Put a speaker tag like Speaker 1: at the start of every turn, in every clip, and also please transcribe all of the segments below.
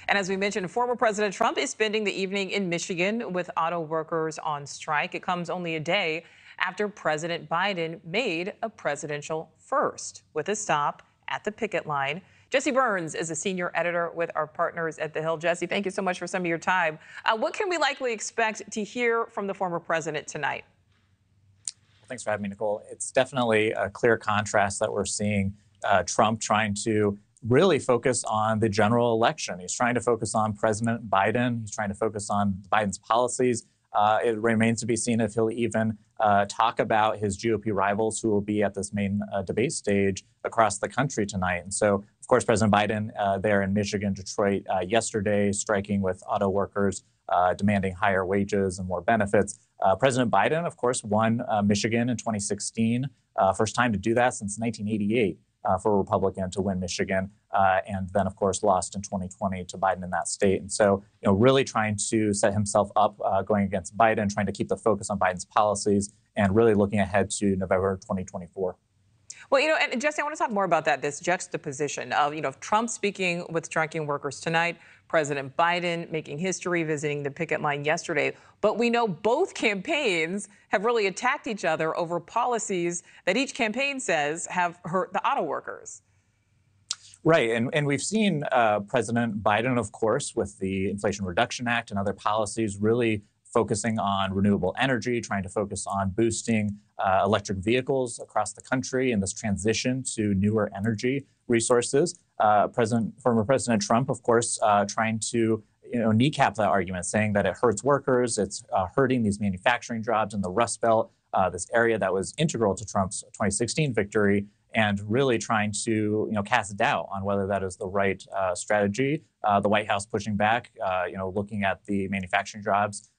Speaker 1: And as we mentioned, former President Trump is spending the evening in Michigan with auto workers on strike. It comes only a day after President Biden made a presidential first with a stop at the picket line. Jesse Byrnes is a senior editor with our partners at The Hill. Jesse, thank you so much for some of your time. What can we likely expect to hear from the former president tonight?
Speaker 2: Thanks for having me, Nicole. It's definitely a clear contrast that we're seeing Trump trying to really focus on the general election. He's trying to focus on President Biden. He's trying to focus on Biden's policies. It remains to be seen if he'll even talk about his GOP rivals who will be at this main debate stage across the country tonight. And so, of course, President Biden there in Michigan, Detroit yesterday, striking with auto workers, demanding higher wages and more benefits. President Biden, of course, won Michigan in 2016, first time to do that since 1988 for a Republican to win Michigan, and then, of course, lost in 2020 to Biden in that state. And so, really trying to set himself up going against Biden, trying to keep the focus on Biden's policies, and really looking ahead to November 2024.
Speaker 1: Well, and Jesse, I want to talk more about that, this juxtaposition of, Trump speaking with striking workers tonight, President Biden making history, visiting the picket line yesterday. But we know both campaigns have really attacked each other over policies that each campaign says have hurt the auto workers.
Speaker 2: Right. And we've seen President Biden, of course, with the Inflation Reduction Act and other policies, really focusing on renewable energy, trying to focus on boosting electric vehicles across the country and this transition to newer energy resources. Former President Trump, of course, trying to kneecap that argument, saying that it hurts workers, it's hurting these manufacturing jobs in the Rust Belt, this area that was integral to Trump's 2016 victory, and really trying to cast doubt on whether that is the right strategy. The White House pushing back, looking at the manufacturing jobs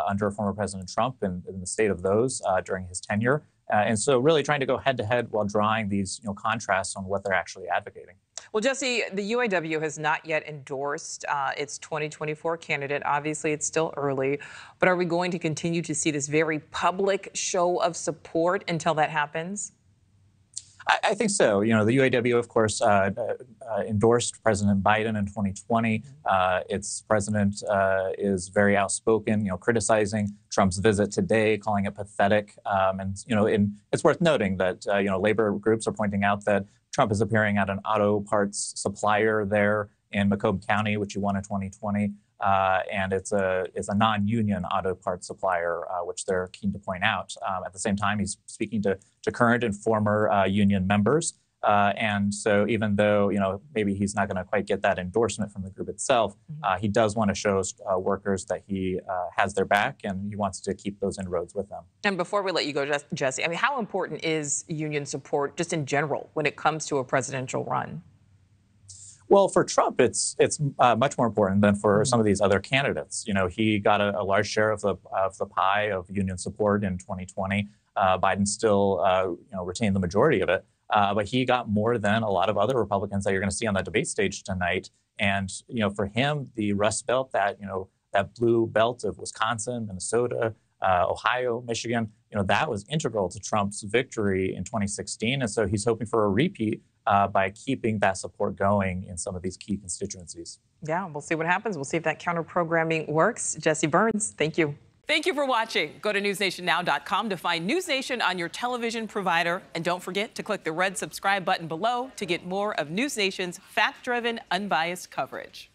Speaker 2: under former President Trump and the state of those during his tenure. And so really trying to go head to head while drawing these contrasts on what they're actually advocating.
Speaker 1: Well, Jesse, the UAW has not yet endorsed its 2024 candidate. Obviously, it's still early. But are we going to continue to see this very public show of support until that happens?
Speaker 2: I think so. The UAW, of course, endorsed President Biden in 2020. Its president is very outspoken, criticizing Trump's visit today, calling it pathetic. And it's worth noting that, labor groups are pointing out that Trump is appearing at an auto parts supplier there in Macomb County, which he won in 2020. And it's a non-union auto parts supplier, which they're keen to point out. At the same time, he's speaking to current and former union members. And so even though, maybe he's not going to quite get that endorsement from the group itself, he does want to show workers that he has their back, and he wants to keep those inroads with them.
Speaker 1: And before we let you go, Jesse, how important is union support just in general when it comes to a presidential run?
Speaker 2: Well, for Trump, it's much more important than for some of these other candidates. He got a large share of the pie of union support in 2020. Biden still retained the majority of it, but he got more than a lot of other Republicans that you're going to see on that debate stage tonight. And for him, the Rust Belt, that blue belt of Wisconsin, Minnesota, Ohio, Michigan, that was integral to Trump's victory in 2016. And so he's hoping for a repeat by keeping that support going in some of these key constituencies.
Speaker 1: Yeah, we'll see what happens. We'll see if that counter-programming works. Jesse Byrnes, thank you. Thank you for watching. Go to newsnationnow.com to find News Nation on your television provider. And don't forget to click the red subscribe button below to get more of News Nation's fact-driven, unbiased coverage.